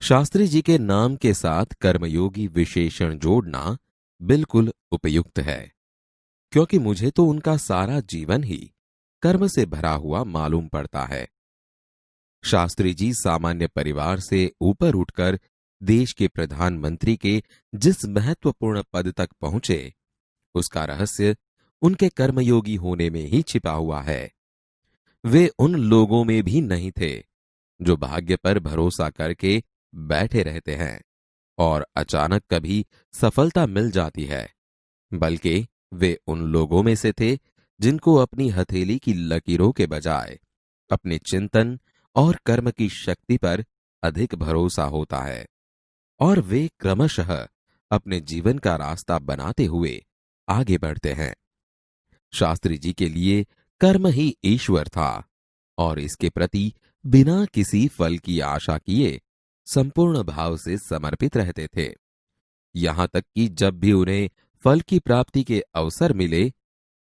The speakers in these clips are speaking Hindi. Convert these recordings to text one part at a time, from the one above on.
शास्त्री जी के नाम के साथ कर्मयोगी विशेषण जोड़ना बिल्कुल उपयुक्त है, क्योंकि मुझे तो उनका सारा जीवन ही कर्म से भरा हुआ मालूम पड़ता है। शास्त्री जी सामान्य परिवार से ऊपर उठकर देश के प्रधानमंत्री के जिस महत्वपूर्ण पद तक पहुंचे, उसका रहस्य उनके कर्मयोगी होने में ही छिपा हुआ है। वे उन लोगों में भी नहीं थे जो भाग्य पर भरोसा करके बैठे रहते हैं और अचानक कभी सफलता मिल जाती है, बल्कि वे उन लोगों में से थे जिनको अपनी हथेली की लकीरों के बजाय अपने चिंतन और कर्म की शक्ति पर अधिक भरोसा होता है, और वे क्रमशः अपने जीवन का रास्ता बनाते हुए आगे बढ़ते हैं। शास्त्री जी के लिए कर्म ही ईश्वर था और इसके प्रति बिना किसी फल की आशा किए संपूर्ण भाव से समर्पित रहते थे। यहां तक कि जब भी उन्हें फल की प्राप्ति के अवसर मिले,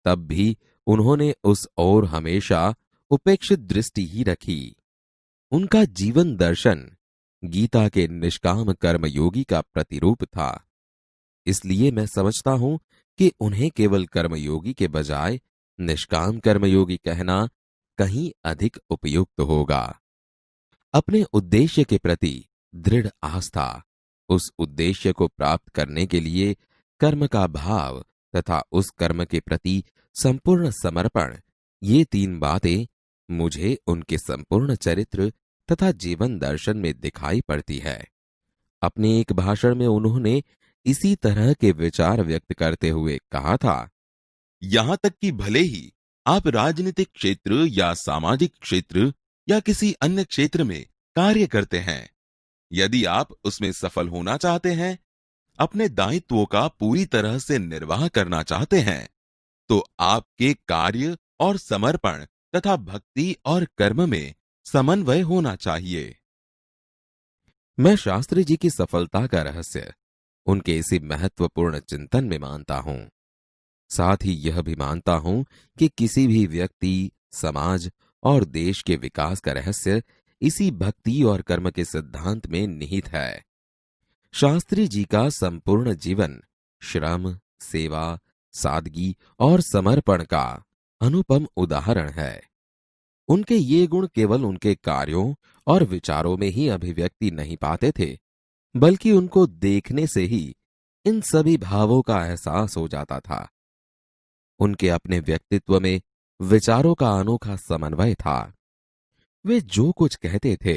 तब भी उन्होंने उस ओर हमेशा उपेक्षित दृष्टि ही रखी। उनका जीवन दर्शन गीता के निष्काम कर्मयोगी का प्रतिरूप था। इसलिए मैं समझता हूं कि उन्हें केवल कर्मयोगी के बजाय निष्काम कर्मयोगी कहना कहीं अधिक उपयुक्त होगा। अपने उद्देश्य के प्रति दृढ़ आस्था, उस उद्देश्य को प्राप्त करने के लिए कर्म का भाव तथा उस कर्म के प्रति संपूर्ण समर्पण, ये तीन बातें मुझे उनके संपूर्ण चरित्र तथा जीवन दर्शन में दिखाई पड़ती है। अपने एक भाषण में उन्होंने इसी तरह के विचार व्यक्त करते हुए कहा था, यहां तक कि भले ही आप राजनीतिक क्षेत्र या सामाजिक क्षेत्र या किसी अन्य क्षेत्र में कार्य करते हैं, यदि आप उसमें सफल होना चाहते हैं, अपने दायित्वों का पूरी तरह से निर्वाह करना चाहते हैं, तो आपके कार्य और समर्पण तथा भक्ति और कर्म में समन्वय होना चाहिए। मैं शास्त्री जी की सफलता का रहस्य उनके इसी महत्वपूर्ण चिंतन में मानता हूं। साथ ही यह भी मानता हूं कि किसी भी व्यक्ति, समाज और देश के विकास का रहस्य इसी भक्ति और कर्म के सिद्धांत में निहित है। शास्त्री जी का संपूर्ण जीवन श्रम, सेवा, सादगी और समर्पण का अनुपम उदाहरण है। उनके ये गुण केवल उनके कार्यों और विचारों में ही अभिव्यक्ति नहीं पाते थे, बल्कि उनको देखने से ही इन सभी भावों का एहसास हो जाता था। उनके अपने व्यक्तित्व में विचारों का अनोखा समन्वय था। वे जो कुछ कहते थे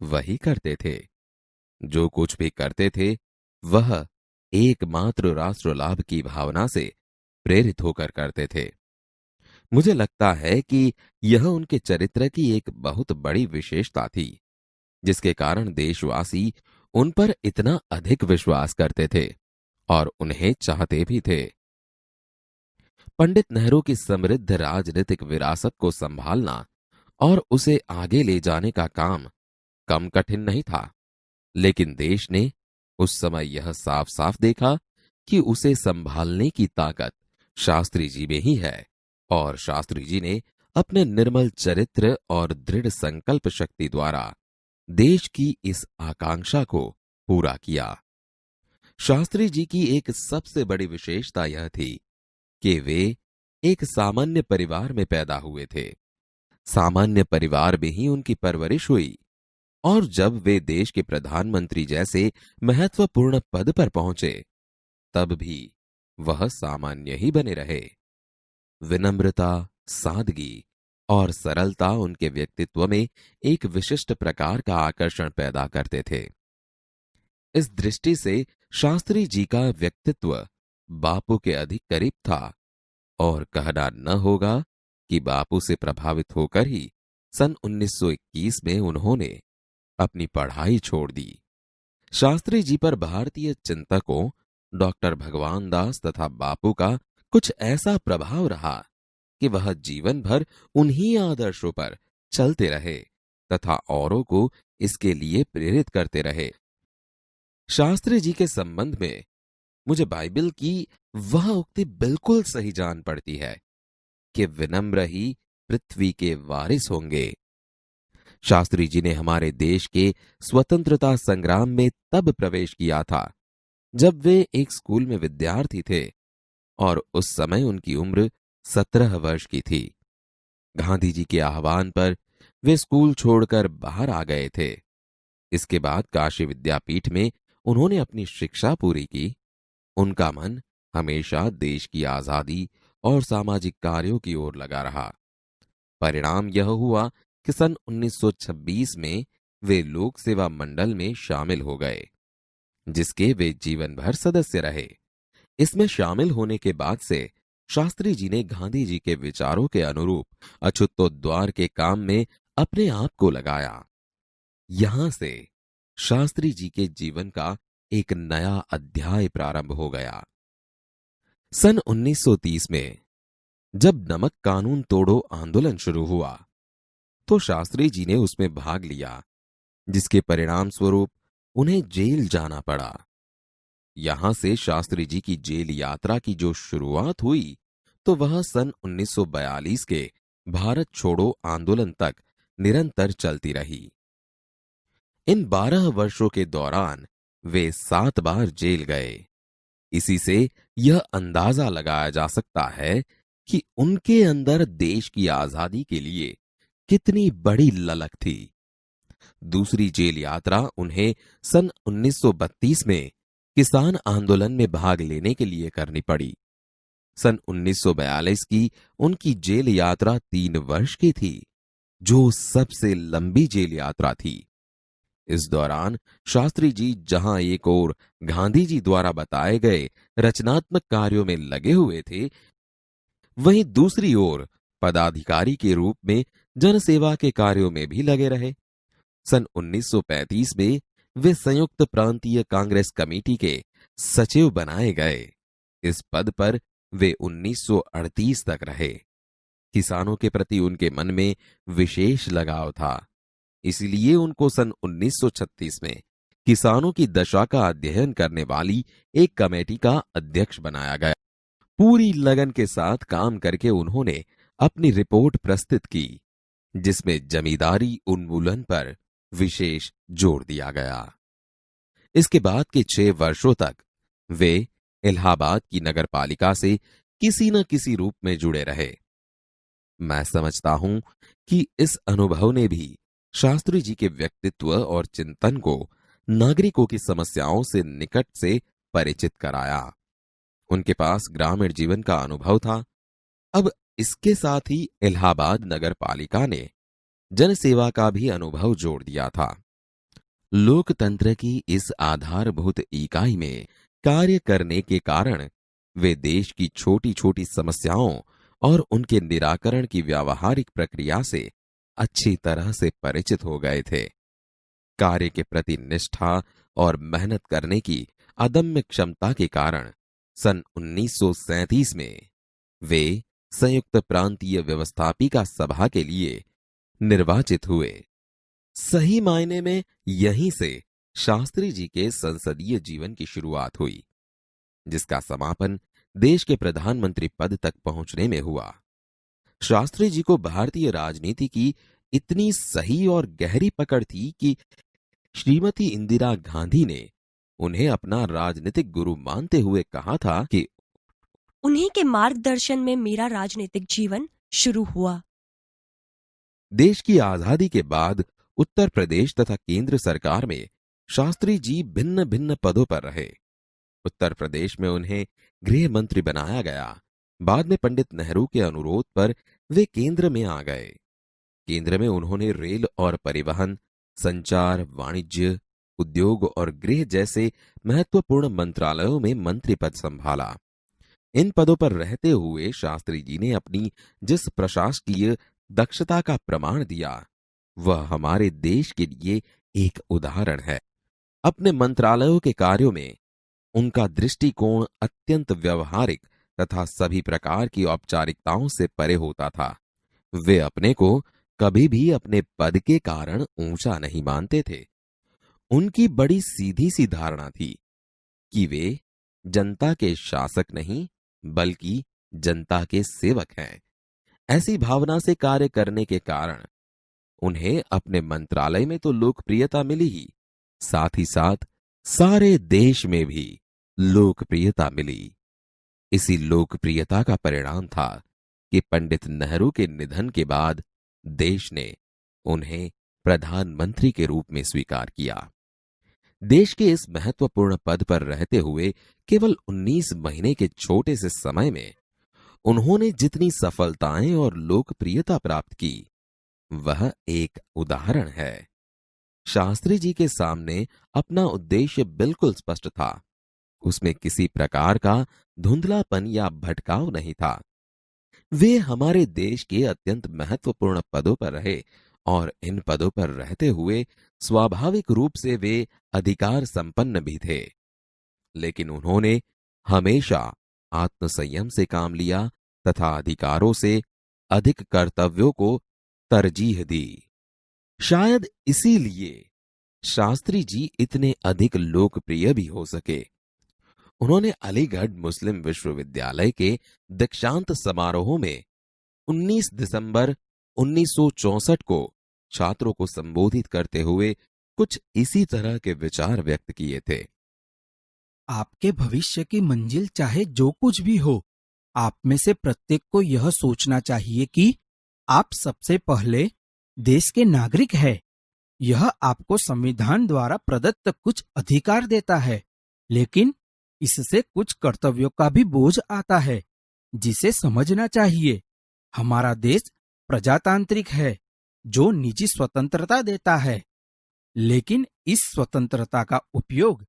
वही करते थे। जो कुछ भी करते थे वह एकमात्र राष्ट्र लाभ की भावना से प्रेरित होकर करते थे। मुझे लगता है कि यह उनके चरित्र की एक बहुत बड़ी विशेषता थी, जिसके कारण देशवासी उन पर इतना अधिक विश्वास करते थे और उन्हें चाहते भी थे। पंडित नेहरू की समृद्ध राजनीतिक विरासत को संभालना और उसे आगे ले जाने का काम कम कठिन नहीं था, लेकिन देश ने उस समय यह साफ साफ देखा कि उसे संभालने की ताकत शास्त्री जी में ही है, और शास्त्री जी ने अपने निर्मल चरित्र और दृढ़ संकल्प शक्ति द्वारा देश की इस आकांक्षा को पूरा किया। शास्त्री जी की एक सबसे बड़ी विशेषता यह थी कि वे एक सामान्य परिवार में पैदा हुए थे। सामान्य परिवार में ही उनकी परवरिश हुई, और जब वे देश के प्रधानमंत्री जैसे महत्वपूर्ण पद पर पहुंचे, तब भी वह सामान्य ही बने रहे। विनम्रता, सादगी और सरलता उनके व्यक्तित्व में एक विशिष्ट प्रकार का आकर्षण पैदा करते थे। इस दृष्टि से शास्त्री जी का व्यक्तित्व बापू के अधिक करीब था, और कहना न होगा कि बापू से प्रभावित होकर ही सन 1921 में उन्होंने अपनी पढ़ाई छोड़ दी। शास्त्री जी पर भारतीय चिंतकों डॉक्टर भगवान दास तथा बापू का कुछ ऐसा प्रभाव रहा कि वह जीवन भर उन्हीं आदर्शों पर चलते रहे तथा औरों को इसके लिए प्रेरित करते रहे। शास्त्री जी के संबंध में मुझे बाइबल की वह उक्ति बिल्कुल सही जान पड़ती है कि विनम्र ही पृथ्वी के वारिस होंगे। शास्त्री जी ने हमारे देश के स्वतंत्रता संग्राम में तब प्रवेश किया था जब वे एक स्कूल में विद्यार्थी थे और उस समय उनकी उम्र 17 वर्ष की थी। गांधी जी के आह्वान पर वे स्कूल छोड़कर बाहर आ गए थे। इसके बाद काशी विद्यापीठ में उन्होंने अपनी शिक्षा पूरी की। उनका मन हमेशा देश की आजादी और सामाजिक कार्यों की ओर लगा रहा। परिणाम यह हुआ कि सन 1926 में वे लोक सेवा मंडल में शामिल हो गए, जिसके वे जीवन भर सदस्य रहे। इसमें शामिल होने के बाद से शास्त्री जी ने गांधी जी के विचारों के अनुरूप अछूतोद्वार के काम में अपने आप को लगाया। यहां से शास्त्री जी के जीवन का एक नया अध्याय प्रारंभ हो गया। सन 1930 में जब नमक कानून तोड़ो आंदोलन शुरू हुआ तो शास्त्री जी ने उसमें भाग लिया, जिसके परिणाम स्वरूप उन्हें जेल जाना पड़ा। यहां से शास्त्री जी की जेल यात्रा की जो शुरुआत हुई तो वह सन 1942 के भारत छोड़ो आंदोलन तक निरंतर चलती रही। इन 12 वर्षों के दौरान वे 7 बार जेल गए। इसी से यह अंदाजा लगाया जा सकता है कि उनके अंदर देश की आजादी के लिए कितनी बड़ी ललक थी। दूसरी जेल यात्रा उन्हें सन 1932 में किसान आंदोलन में भाग लेने के लिए करनी पड़ी। सन 1942 की उनकी जेल यात्रा 3 वर्ष की थी, जो सबसे लंबी जेल यात्रा थी। इस दौरान शास्त्री जी जहां एक ओर गांधी जी द्वारा बताए गए रचनात्मक कार्यों में लगे हुए थे, वहीं दूसरी ओर पदाधिकारी के रूप में जनसेवा के कार्यों में भी लगे रहे। सन 1935 में वे संयुक्त प्रांतीय कांग्रेस कमेटी के सचिव बनाए गए। इस पद पर वे 1938 तक रहे। किसानों के प्रति उनके मन में विशेष लगाव था, इसलिए उनको सन 1936 में किसानों की दशा का अध्ययन करने वाली एक कमेटी का अध्यक्ष बनाया गया। पूरी लगन के साथ काम करके उन्होंने अपनी रिपोर्ट प्रस्तुत की, जिसमें जमींदारी उन्मूलन पर विशेष जोर दिया गया। इसके बाद के 6 वर्षों तक वे इलाहाबाद की नगरपालिका से किसी न किसी रूप में जुड़े रहे। मैं समझता हूं कि इस अनुभव ने भी शास्त्री जी के व्यक्तित्व और चिंतन को नागरिकों की समस्याओं से निकट से परिचित कराया। उनके पास ग्रामीण जीवन का अनुभव था। अब इसके साथ ही इलाहाबाद नगरपालिका ने जनसेवा का भी अनुभव जोड़ दिया था। लोकतंत्र की इस आधारभूत इकाई में कार्य करने के कारण वे देश की छोटी छोटी समस्याओं और उनके निराकरण की व्यावहारिक प्रक्रिया से अच्छी तरह से परिचित हो गए थे। कार्य के प्रति निष्ठा और मेहनत करने की अदम्य क्षमता के कारण सन 1937 में वे संयुक्त प्रांतीय व्यवस्थापिका सभा के लिए निर्वाचित हुए। सही मायने में यहीं से शास्त्री जी के संसदीय जीवन की शुरुआत हुई, जिसका समापन देश के प्रधानमंत्री पद तक पहुंचने में हुआ। शास्त्री जी को भारतीय राजनीति की इतनी सही और गहरी पकड़ थी कि श्रीमती इंदिरा गांधी ने उन्हें अपना राजनीतिक गुरु मानते हुए कहा था कि उन्हीं के मार्गदर्शन में मेरा राजनीतिक जीवन शुरू हुआ। देश की आजादी के बाद उत्तर प्रदेश तथा केंद्र सरकार में शास्त्री जी भिन्न भिन्न पदों पर रहे। उत्तर प्रदेश में उन्हें गृह मंत्री बनाया गया। बाद में पंडित नेहरू के अनुरोध पर वे केंद्र में आ गए। केंद्र में उन्होंने रेल और परिवहन, संचार, वाणिज्य, उद्योग और गृह जैसे महत्वपूर्ण मंत्रालयों में मंत्री पद संभाला। इन पदों पर रहते हुए शास्त्री जी ने अपनी जिस प्रशासकीय दक्षता का प्रमाण दिया, वह हमारे देश के लिए एक उदाहरण है। अपने मंत्रालयों के कार्यों में उनका दृष्टिकोण अत्यंत व्यवहारिक तथा सभी प्रकार की औपचारिकताओं से परे होता था। वे अपने को कभी भी अपने पद के कारण ऊंचा नहीं मानते थे। उनकी बड़ी सीधी सी धारणा थी कि वे जनता के शासक नहीं बल्कि जनता के सेवक हैं। ऐसी भावना से कार्य करने के कारण उन्हें अपने मंत्रालय में तो लोकप्रियता मिली ही, साथ ही साथ सारे देश में भी लोकप्रियता मिली। इसी लोकप्रियता का परिणाम था कि पंडित नेहरू के निधन के बाद देश ने उन्हें प्रधानमंत्री के रूप में स्वीकार किया। देश के इस महत्वपूर्ण पद पर रहते हुए केवल 19 महीने के छोटे से समय में उन्होंने जितनी सफलताएं और लोकप्रियता प्राप्त की, वह एक उदाहरण है। शास्त्री जी के सामने अपना उद्देश्य बिल्कुल स्पष्ट था। उसमें किसी प्रकार का धुंधलापन या भटकाव नहीं था। वे हमारे देश के अत्यंत महत्वपूर्ण पदों पर रहे और इन पदों पर रहते हुए स्वाभाविक रूप से वे अधिकार संपन्न भी थे। लेकिन उन्होंने हमेशा आत्मसंयम से काम लिया तथा अधिकारों से अधिक कर्तव्यों को तरजीह दी। शायद इसीलिए शास्त्री जी इतने अधिक लोकप्रिय भी हो सके। उन्होंने अलीगढ़ मुस्लिम विश्वविद्यालय के दीक्षांत समारोह में 19 दिसंबर 1964 को छात्रों को संबोधित करते हुए कुछ इसी तरह के विचार व्यक्त किए थे। आपके भविष्य की मंजिल चाहे जो कुछ भी हो, आप में से प्रत्येक को यह सोचना चाहिए कि आप सबसे पहले देश के नागरिक हैं। यह आपको संविधान द्वारा प्रदत्त कुछ अधिकार देता है, लेकिन इससे कुछ कर्तव्यों का भी बोझ आता है, जिसे समझना चाहिए। हमारा देश प्रजातांत्रिक है, जो निजी स्वतंत्रता देता है, लेकिन इस स्वतंत्रता का उपयोग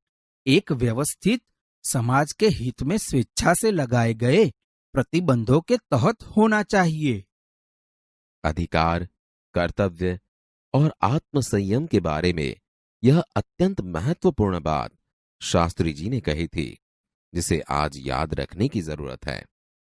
एक व्यवस्थित समाज के हित में स्वेच्छा से लगाए गए प्रतिबंधों के तहत होना चाहिए। अधिकार, कर्तव्य और आत्मसंयम के बारे में यह अत्यंत महत्वपूर्ण बात शास्त्री जी ने कही थी, जिसे आज याद रखने की जरूरत है।